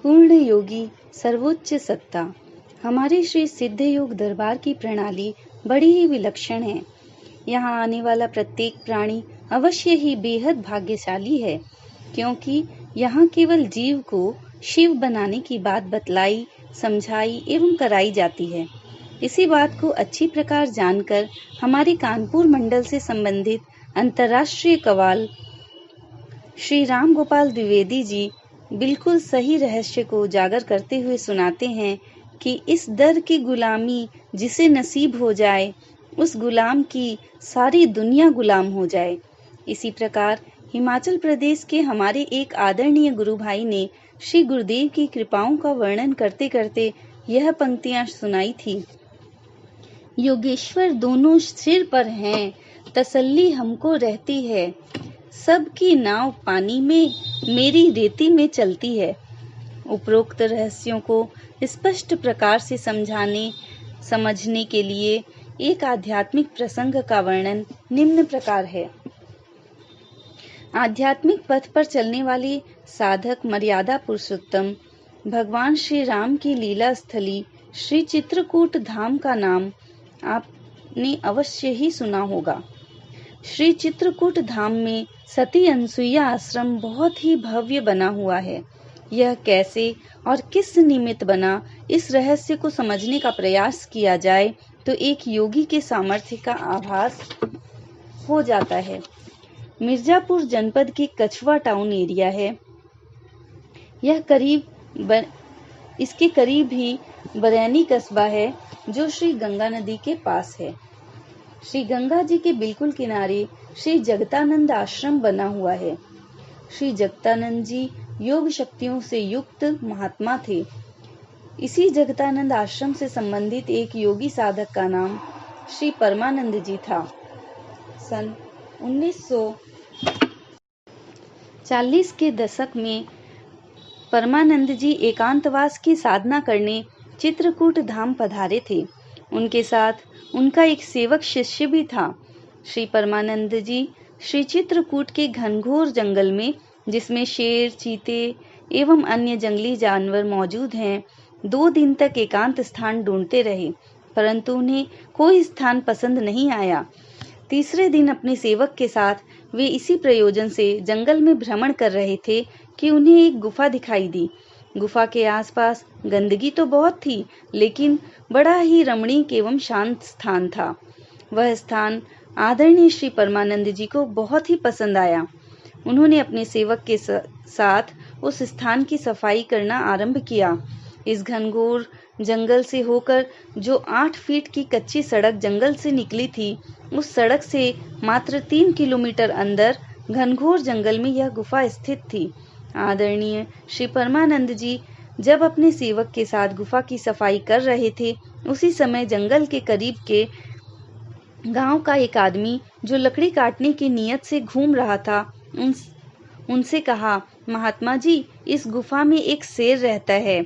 पूर्ण योगी सर्वोच्च सत्ता। हमारे श्री सिद्ध योग दरबार की प्रणाली बड़ी ही विलक्षण है। यहाँ आने वाला प्रत्येक प्राणी अवश्य ही बेहद भाग्यशाली है, क्योंकि यहाँ केवल जीव को शिव बनाने की बात बतलाई, समझाई एवं कराई जाती है। इसी बात को अच्छी प्रकार जानकर हमारे कानपुर मंडल से संबंधित अंतर्राष्ट्रीय कवाल श्री राम गोपाल द्विवेदी जी बिल्कुल सही रहस्य को उजागर करते हुए सुनाते हैं कि इस दर की गुलामी जिसे नसीब हो जाए, उस गुलाम की सारी दुनिया गुलाम हो जाए। इसी प्रकार हिमाचल प्रदेश के हमारे एक आदरणीय गुरु भाई ने श्री गुरुदेव की कृपाओं का वर्णन करते करते यह पंक्तियां सुनाई थी। योगेश्वर दोनों सिर पर हैं, तसल्ली हमको रहती है। सबकी नाव पानी में, मेरी रेती में चलती है। उपरोक्त रहस्यों को स्पष्ट प्रकार से समझने के लिए एक आध्यात्मिक प्रसंग का वर्णन निम्न प्रकार है। आध्यात्मिक पथ पर चलने वाले साधक मर्यादा पुरुषोत्तम भगवान श्री राम की लीला स्थली श्री चित्रकूट धाम का नाम आपने अवश्य ही सुना होगा। श्री चित्रकूट धाम में सती अनसुईया आश्रम बहुत ही भव्य बना हुआ है। यह कैसे और किस निमित्त बना, इस रहस्य को समझने का प्रयास किया जाए तो एक योगी के सामर्थ्य का आभास हो जाता है। मिर्जापुर जनपद की कछवा टाउन एरिया है। इसके करीब ही बरैनी कस्बा है, जो श्री गंगा नदी के पास है। श्री गंगा जी के बिल्कुल किनारे श्री जगतानंद आश्रम बना हुआ है। श्री जगतानंद जी योग शक्तियों से युक्त महात्मा थे। इसी जगतानंद आश्रम से संबंधित एक योगी साधक का नाम श्री परमानंद जी था। सन 1940 के दशक में परमानंद जी एकांतवास की साधना करने चित्रकूट धाम पधारे थे। उनके साथ उनका एक सेवक शिष्य भी था। श्री परमानंद जी श्री चित्रकूट के घनघोर जंगल में, जिसमें शेर, चीते एवं अन्य जंगली जानवर मौजूद हैं, 2 दिन तक एकांत स्थान ढूंढते रहे, परंतु उन्हें कोई स्थान पसंद नहीं आया। तीसरे दिन अपने सेवक के साथ वे इसी प्रयोजन से जंगल में भ्रमण कर रहे थे कि उन्हें एक गुफा दिखाई दी। गुफा के आसपास गंदगी तो बहुत थी, लेकिन बड़ा ही रमणीक एवं शांत स्थान था। वह स्थान आदरणीय श्री परमानंद जी को बहुत ही पसंद आया। उन्होंने अपने सेवक के साथ उस स्थान की सफाई करना आरंभ किया। इस घनघोर जंगल से होकर जो 8 फीट की कच्ची सड़क जंगल से निकली थी, उस सड़क से मात्र 3 किलोमीटर अंदर घनघोर जंगल में यह गुफा स्थित थी। आदरणीय श्री परमानंद जी जब अपने सेवक के साथ गुफा की सफाई कर रहे थे, उसी समय जंगल के करीब के गांव का एक आदमी जो लकड़ी काटने की नियत से घूम रहा था, उनसे कहा, महात्मा जी, इस गुफा में एक शेर रहता है।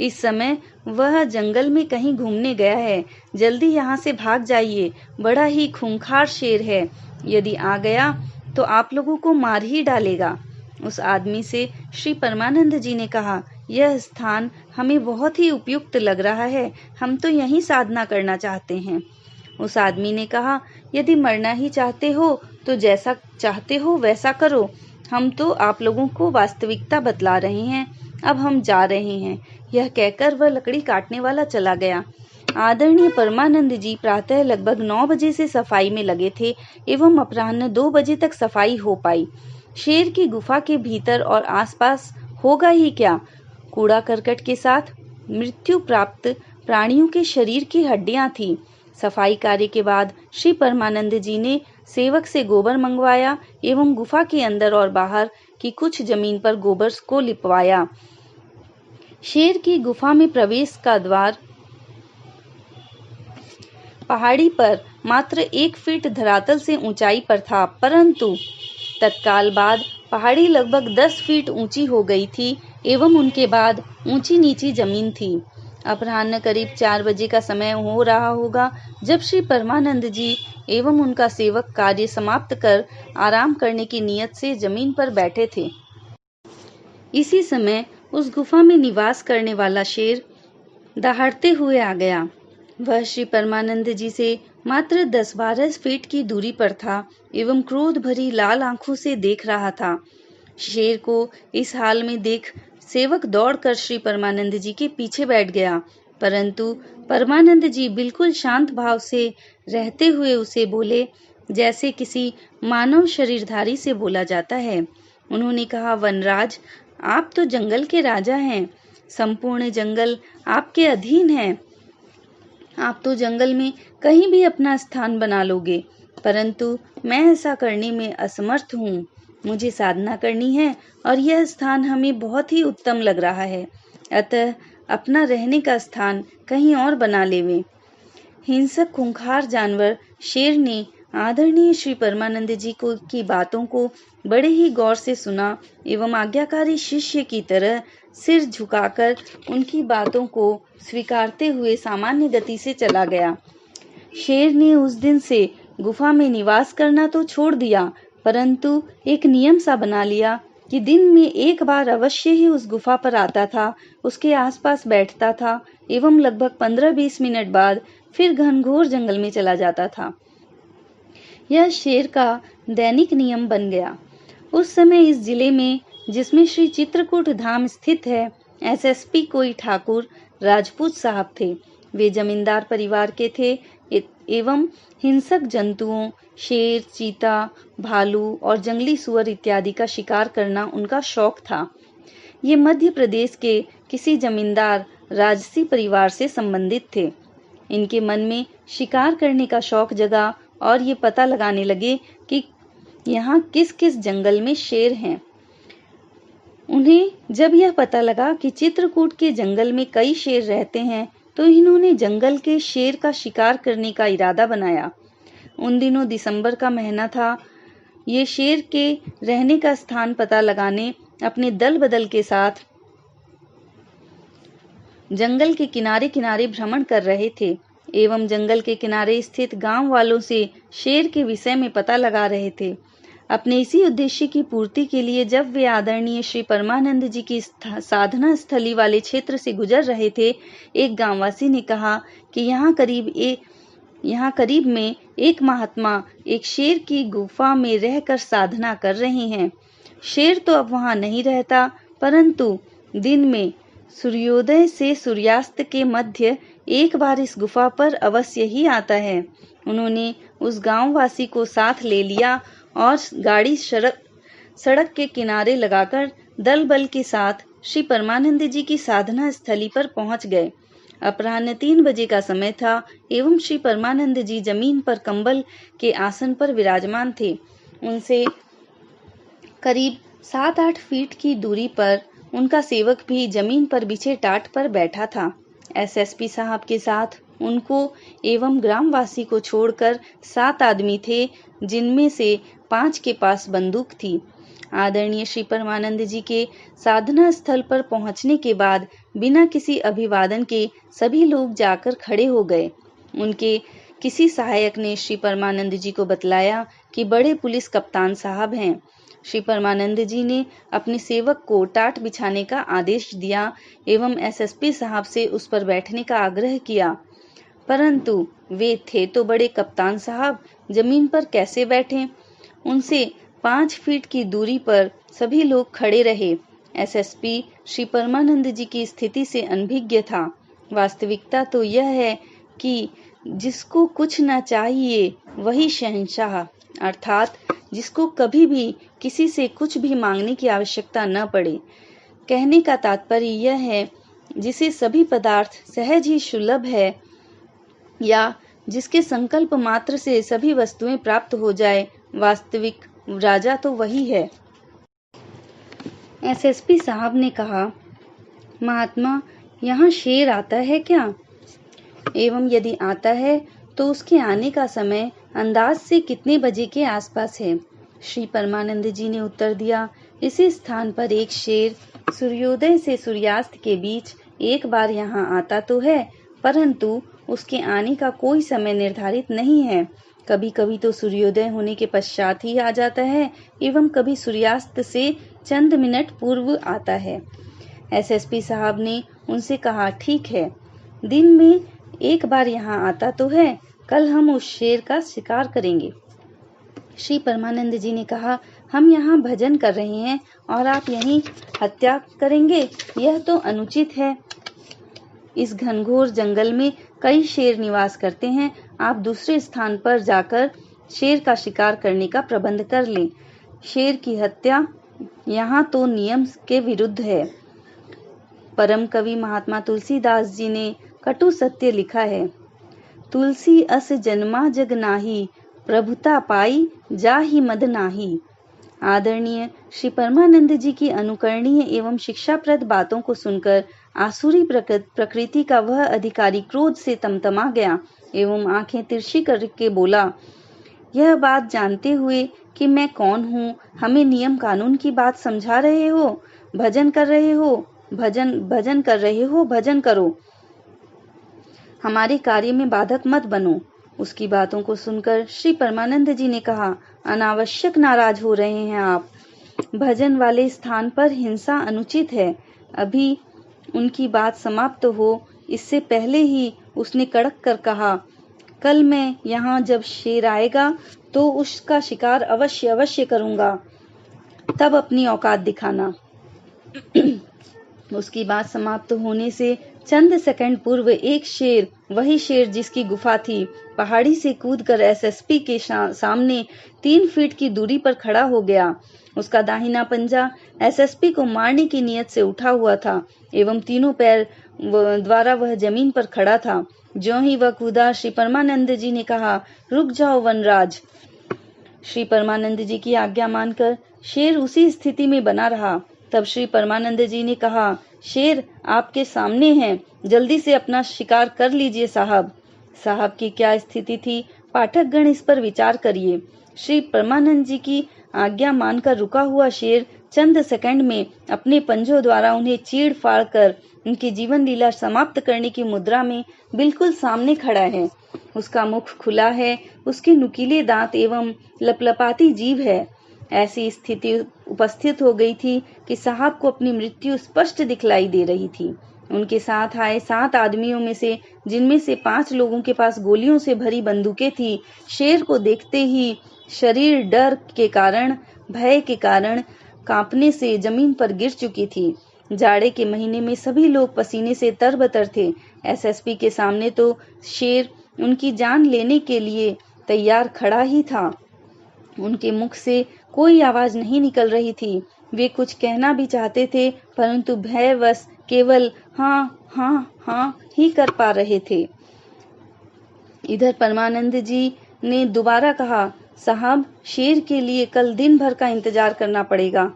इस समय वह जंगल में कहीं घूमने गया है। जल्दी यहाँ से भाग जाइए, बड़ा ही खूंखार शेर है। यदि आ गया तो आप लोगों को मार ही डालेगा। उस आदमी से श्री परमानंद जी ने कहा, यह स्थान हमें बहुत ही उपयुक्त लग रहा है, हम तो यहीं साधना करना चाहते हैं। उस आदमी ने कहा, यदि मरना ही चाहते हो तो जैसा चाहते हो वैसा करो, हम तो आप लोगों को वास्तविकता बतला रहे हैं, अब हम जा रहे हैं। यह कहकर वह लकड़ी काटने वाला चला गया। आदरणीय परमानंद जी प्रातः लगभग 9 बजे से सफाई में लगे थे एवं अपराह्न 2 बजे तक सफाई हो पाई। शेर की गुफा के भीतर और आसपास होगा ही क्या, कूड़ा करकट के साथ मृत्यु प्राप्त प्राणियों के शरीर की हड्डियां थी। सफाई कार्य के बाद श्री परमानंद जी ने सेवक से गोबर मंगवाया एवं गुफा के अंदर और बाहर की कुछ जमीन पर गोबर को लिपवाया। शेर की गुफा में प्रवेश का द्वार पहाड़ी पर मात्र 1 फीट धरातल से ऊंचाई पर था, परंतु तत्काल बाद पहाड़ी लगभग 10 फीट ऊंची हो गई थी एवं उनके बाद ऊंची नीची जमीन थी। अपराह्न करीब 4 बजे का समय हो रहा होगा जब श्री परमानंद जी एवं उनका सेवक कार्य समाप्त कर आराम करने की नियत से जमीन पर बैठे थे। इसी समय उस गुफा में निवास करने वाला शेर दहाड़ते हुए आ गया। वह श्री परमानंद जी से मात्र 10-12 फीट की दूरी पर था एवं क्रोध भरी लाल आंखों से देख रहा था। शेर को इस हाल में देख सेवक दौड़कर श्री परमानंद जी के पीछे बैठ गया, परंतु परमानंद जी बिल्कुल शांत भाव से रहते हुए उसे बोले, जैसे किसी मानव शरीरधारी से बोला जाता है। उन्होंने कहा, वनराज, आप तो जंगल के राजा हैं, संपूर्ण जंगल आपके अधीन है। आप तो जंगल में कहीं भी अपना स्थान बना लोगे, परंतु मैं ऐसा करने में असमर्थ हूँ। मुझे साधना करनी है और यह स्थान हमें बहुत ही उत्तम लग रहा है, अतः अपना रहने का स्थान कहीं और बना लेवे। हिंसक खूंखार जानवर शेर ने आदरणीय श्री परमानंद जी को की बातों को बड़े ही गौर से सुना एवं आज्ञाकारी शिष्य की तरह सिर झुकाकर उनकी बातों को स्वीकारते हुए सामान्य गति से चला गया। शेर ने उस दिन से गुफा में निवास करना तो छोड़ दिया, परंतु एक नियम सा बना लिया कि दिन में एक बार अवश्य ही उस गुफा पर आता था, उसके आसपास बैठता था एवं लगभग 15-20 मिनट बाद फिर घनघोर जंगल में चला जाता था। यह शेर का दैनिक नियम बन गया। उस समय इस जिले में, जिसमें श्री चित्रकूट धाम स्थित है, एसएसपी कोई ठाकुर राजपूत साहब थे। वे जमींदार परिवार के थे एवं हिंसक जंतुओं, शेर, चीता, भालू और जंगली सुअर इत्यादि का शिकार करना उनका शौक था। ये मध्य प्रदेश के किसी जमींदार राजसी परिवार से संबंधित थे। इनके मन में शिकार करने का शौक जगा और ये पता लगाने लगे कि यहाँ किस किस जंगल में शेर हैं। उन्हें जब यह पता लगा कि चित्रकूट के जंगल में कई शेर रहते हैं, तो इन्होंने जंगल के शेर का शिकार करने का इरादा बनाया। उन दिनों दिसंबर का महीना था। ये शेर के रहने का स्थान पता लगाने अपने दल बदल के साथ जंगल के किनारे किनारे भ्रमण कर रहे थे एवं जंगल के किनारे स्थित गांव वालों से शेर के विषय में पता लगा रहे थे। अपने इसी उद्देश्य की पूर्ति के लिए जब वे आदरणीय श्री परमानंद जी की साधना स्थली वाले क्षेत्र से गुजर रहे थे, एक गांववासी ने कहा कि यहाँ करीब में एक महात्मा एक शेर की गुफा में रहकर साधना कर रहे हैं। शेर तो अब वहां नहीं रहता, परंतु दिन में सूर्योदय से सूर्यास्त के मध्य एक बार इस गुफा पर अवश्य ही आता है। उन्होंने उस गांववासी को साथ ले लिया और गाड़ी सड़क के किनारे लगाकर दल बल के साथ श्री परमानंद जी की साधना स्थली पर पहुंच गए। अपराह्न 3 बजे का समय था एवं श्री परमानंद जी जमीन पर कंबल के आसन पर विराजमान थे। उनसे करीब 7-8 फीट की दूरी पर उनका सेवक भी जमीन पर बिछे टाट पर बैठा था। एसएसपी साहब के साथ उनको एवं ग्रामवासी को छोड़कर 7 आदमी थे, जिनमें से 5 के पास बंदूक थी। आदरणीय श्री परमानंद जी के साधना स्थल पर पहुंचने के बाद बिना किसी अभिवादन के सभी लोग जाकर खड़े हो गए। उनके किसी सहायक ने श्री परमानंद जी को बतलाया कि बड़े पुलिस कप्तान साहब हैं। श्री परमानंद जी ने अपने सेवक को टाट बिछाने का आदेश दिया एवं एसएसपी साहब से उस पर बैठने का आग्रह किया, परंतु वे थे तो बड़े कप्तान साहब, जमीन पर कैसे बैठें? उनसे 5 फीट की दूरी पर सभी लोग खड़े रहे। एसएसपी श्री परमानंद जी की स्थिति से अनभिज्ञ था। वास्तविकता तो यह है कि जिसको कुछ न चाहिए वही शहंशाह, अर्थात जिसको कभी भी किसी से कुछ भी मांगने की आवश्यकता न पड़े। कहने का तात्पर्य यह है, जिसे सभी पदार्थ सहज ही सुलभ है या जिसके संकल्प मात्र से सभी वस्तुएं प्राप्त हो जाए, वास्तविक राजा तो वही है। एसएसपी साहब ने कहा, महात्मा, यहाँ शेर आता है क्या? एवं यदि आता है तो उसके आने का समय अंदाज से कितने बजे के आसपास है? श्री परमानंद जी ने उत्तर दिया, इसी स्थान पर एक शेर सूर्योदय से सूर्यास्त के बीच एक बार यहाँ आता तो है, परंतु उसके आने का कोई समय निर्धारित नहीं है। कभी कभी तो सूर्योदय होने के पश्चात ही आ जाता है एवं कभी सूर्यास्त से चंद मिनट पूर्व आता है। एसएसपी साहब ने उनसे कहा, ठीक है, दिन में एक बार यहाँ आता तो है, कल हम उस शेर का शिकार करेंगे। श्री परमानंद जी ने कहा, हम यहाँ भजन कर रहे हैं और आप यहीं हत्या करेंगे, यह तो अनुचित है। इस घनघोर जंगल में कई शेर निवास करते हैं, आप दूसरे स्थान पर जाकर शेर का शिकार करने का प्रबंध कर लें। शेर की हत्या यहाँ तो नियम के विरुद्ध है। परम कवि महात्मा तुलसीदास जी ने कटु सत्य लिखा है, तुलसी अस जन्मा जग नाही, प्रभुता पाई जाहि मद नाही। आदरणीय श्री परमानंद जी की अनुकरणीय एवं शिक्षाप्रद बातों को सुनकर आसुरी प्रकृति का वह अधिकारी क्रोध से तमतमा गया एवं आंखें तिरछी करके बोला, यह बात जानते हुए कि मैं कौन हूँ, हमें नियम कानून की बात समझा रहे हो? भजन कर रहे हो, भजन कर रहे हो, भजन करो, हमारे कार्य में बाधक मत बनो। उसकी बातों को सुनकर श्री परमानंद जी ने कहा, अनावश्यक नाराज हो रहे हैं आप, भजन वाले स्थान पर हिंसा अनुचित है। अभी उनकी बात समाप्त हो इससे पहले ही उसने कड़क कर कहा, कल मैं यहाँ जब शेर आएगा तो उसका शिकार अवश्य करूंगा, तब अपनी औकात दिखाना। उसकी बात समाप्त होने से चंद सेकंड पूर्व एक शेर, वही शेर जिसकी गुफा थी, पहाड़ी से कूदकर एसएसपी के सामने 3 फीट की दूरी पर खड़ा हो गया। उसका दाहिना पंजा एसएसपी को मारने की नियत से उठा हुआ था एवं तीनों पैर द्वारा वह जमीन पर खड़ा था। ज्यों ही वह कूदा, श्री परमानंद जी ने कहा, रुक जाओ वनराज। श्री परमानंद जी की आज्ञा मानकर शेर उसी स्थिति में बना रहा। तब श्री परमानंद जी ने कहा, शेर आपके सामने है, जल्दी से अपना शिकार कर लीजिए साहब। साहब की क्या स्थिति थी, पाठकगण इस पर विचार करिए। श्री परमानंद जी की आज्ञा मानकर रुका हुआ शेर चंद सेकंड में अपने पंजों द्वारा उन्हें चीड़ फाड़ कर उनकी जीवन लीला समाप्त करने की मुद्रा में बिल्कुल सामने खड़ा है। उसका मुख खुला है, उसके नुकीले दांत एवं लपलपाती जीभ है। ऐसी स्थिति उपस्थित हो गई थी कि साहब को अपनी मृत्यु स्पष्ट दिखलाई दे रही थी। उनके साथ आए 7 आदमियों में से, जिनमें से 5 लोगों के पास गोलियों से भरी बंदूकें थी, शेर को देखते ही शरीर डर के कारण, भय के कारण कांपने से जमीन पर गिर चुकी थी। जाड़े के महीने में सभी लोग पसीने से तरबतर थे। एसएसपी के सामने तो शेर उनकी जान लेने के लिए तैयार खड़ा ही था। उनके मुख से कोई आवाज नहीं निकल रही थी। वे कुछ कहना भी चाहते थे, परंतु भयवश केवल हाँ हाँ हाँ ही कर पा रहे थे। इधर परमानंद जी ने दोबारा कहा, साहब, शेर के लिए कल दिन भर का इंतजार करना पड़ेगा।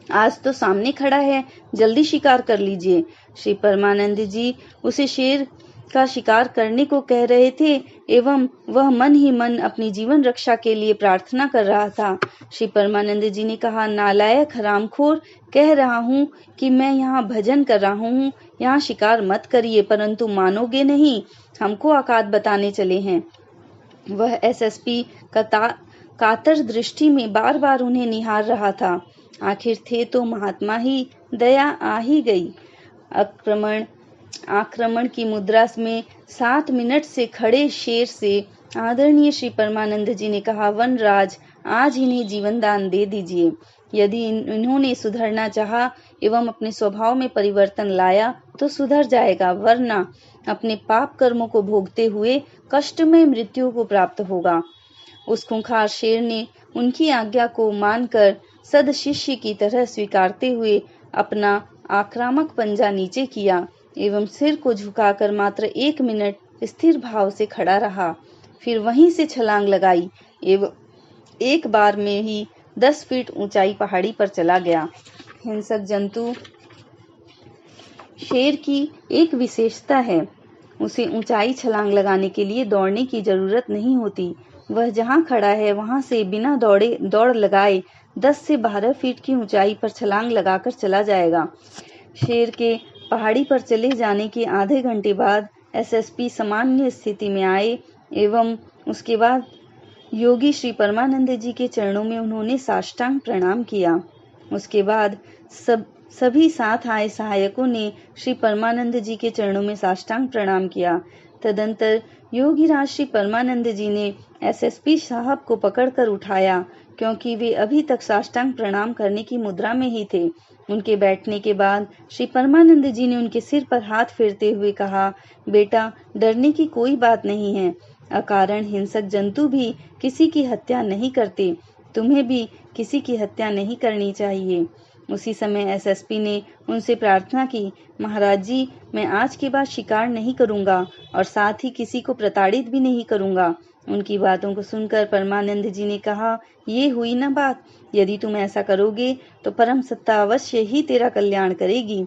आज तो सामने खड़ा है, जल्दी शिकार कर लीजिए। श्री परमानंद जी उसे शेर का शिकार करने को कह रहे थे एवं वह मन ही मन अपनी जीवन रक्षा के लिए प्रार्थना कर रहा था। श्री परमानंद जी ने कहा, नालायक हरामखोर, कह रहा हूँ कि मैं यहाँ भजन कर रहा हूँ, यहाँ शिकार मत करिए, परंतु मानोगे नहीं, हमको औकात बताने चले हैं। वह एसएसपी कातर दृष्टि में बार बार उन्हें निहार रहा था। आखिर थे तो महात्मा ही, दया आ ही गई। आक्रमण की मुद्रा में 7 मिनट से खड़े शेर से आदरणीय श्री परमानंद जी ने कहा, वनराज, आज इन्हें जीवन दान दे दीजिए। यदि इन्होंने सुधरना चाहा एवं अपने स्वभाव में परिवर्तन लाया तो सुधर जाएगा, वरना अपने पाप कर्मों को भोगते हुए कष्टमय मृत्यु को प्राप्त होगा। उस खूंखार शेर ने उनकी आज्ञा को मानकर सद शिष्य की तरह स्वीकारते हुए अपना आक्रामक पंजा नीचे किया एवं सिर को झुकाकर मात्र 1 मिनट स्थिर भाव से खड़ा रहा। फिर वहीं से छलांग लगाई एवं एक बार में ही 10 फीट ऊंचाई पहाड़ी पर चला गया। हिंसक जंतु शेर की एक विशेषता है, उसे ऊंचाई छलांग लगाने के लिए दौड़ने की जरूरत नहीं होती। वह जहां खड़ा है वहां से बिना दौड़ लगाए 10 से 12 फीट की ऊंचाई पर छलांग लगाकर चला जाएगा। शेर के पहाड़ी पर चले जाने के आधे घंटे बाद एसएसपी सामान्य स्थिति में आए एवं उसके बाद योगी श्री परमानंद जी के चरणों में उन्होंने साष्टांग प्रणाम किया। उसके बाद सभी साथ आए सहायकों ने श्री परमानंद जी के चरणों में साष्टांग प्रणाम किया। तदंतर योगीराज श्री परमानंद जी ने एसएसपी साहब को पकड़कर उठाया, क्योंकि वे अभी तक साष्टांग प्रणाम करने की मुद्रा में ही थे। उनके बैठने के बाद श्री परमानंद जी ने उनके सिर पर हाथ फेरते हुए कहा, बेटा, डरने की कोई बात नहीं है। अकारण हिंसक जंतु भी किसी की हत्या नहीं करते। तुम्हें भी किसी की हत्या नहीं करनी चाहिए। उसी समय एसएसपी ने उनसे प्रार्थना की, महाराज जी, मैं आज के बाद शिकार नहीं करूंगा और साथ ही किसी को प्रताड़ित भी नहीं करूंगा। उनकी बातों को सुनकर परमानंद जी ने कहा, ये हुई ना बात। यदि तुम ऐसा करोगे तो परम सत्ता अवश्य ही तेरा कल्याण करेगी।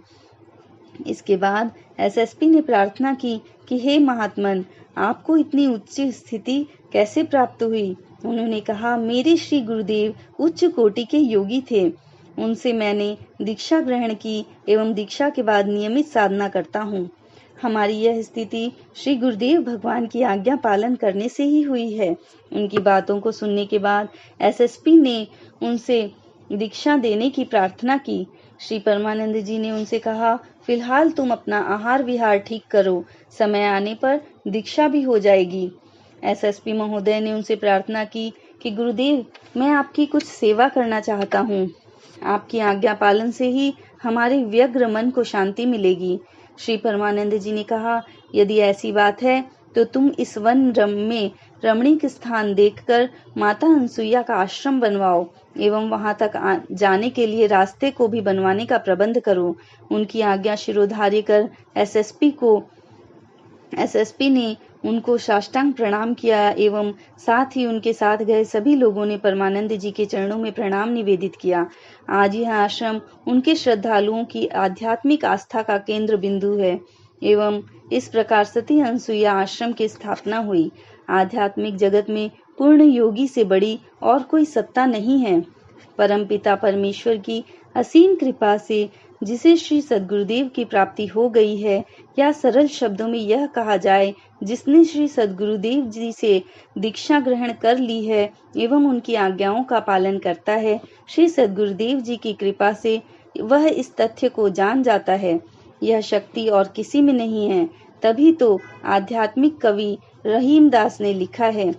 इसके बाद एसएसपी ने प्रार्थना की कि हे महात्मन, आपको इतनी उच्च स्थिति कैसे प्राप्त हुई? उन्होंने कहा, मेरे श्री गुरुदेव उच्च कोटि के योगी थे। उनसे मैंने दीक्षा ग्रहण की एवं दीक्षा के बाद नियमित साधना करता हूँ। हमारी यह स्थिति श्री गुरुदेव भगवान की आज्ञा पालन करने से ही हुई है। उनकी बातों को सुनने के बाद एसएसपी ने उनसे दीक्षा देने की प्रार्थना की। श्री परमानंद जी ने उनसे कहा, फिलहाल तुम अपना आहार विहार ठीक करो, समय आने पर दीक्षा भी हो जाएगी। एसएसपी महोदय ने उनसे प्रार्थना की कि गुरुदेव, मैं आपकी कुछ सेवा करना चाहता हूँ। आपकी आज्ञा पालन से ही हमारे व्यग्र मन को शांति मिलेगी। श्री परमानंद जी ने कहा, यदि ऐसी बात है तो तुम इस वन में रमणीक स्थान देखकर माता अनसुईया का आश्रम बनवाओ एवं वहां तक जाने के लिए रास्ते को भी बनवाने का प्रबंध करो। उनकी आज्ञा शिरोधार्य कर एसएसपी ने उनको साष्टांग प्रणाम किया एवं साथ ही उनके साथ गए सभी लोगों ने परमानंद जी के चरणों में प्रणाम निवेदित किया। आज यह आश्रम उनके श्रद्धालुओं की आध्यात्मिक आस्था का केंद्र बिंदु है एवं इस प्रकार सती अनसुईया आश्रम की स्थापना हुई। आध्यात्मिक जगत में पूर्ण योगी से बड़ी और कोई सत्ता नहीं है। परमपिता परमेश्वर की असीम कृपा से जिसे श्री सद्गुरुदेव की प्राप्ति हो गई है, या सरल शब्दों में यह कहा जाए, जिसने श्री सद्गुरुदेव जी से दीक्षा ग्रहण कर ली है एवं उनकी आज्ञाओं का पालन करता है, श्री सद्गुरुदेव जी की कृपा से वह इस तथ्य को जान जाता है। यह शक्ति और किसी में नहीं है। तभी तो आध्यात्मिक कवि रहीमदास ने लिखा है,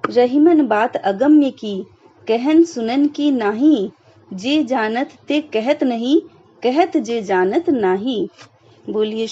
रहीमन बात अगम्य की, कहन सुनन की नाही, जे जानत ते कहत नहीं, कहत जे जानत नाही। बोलिए।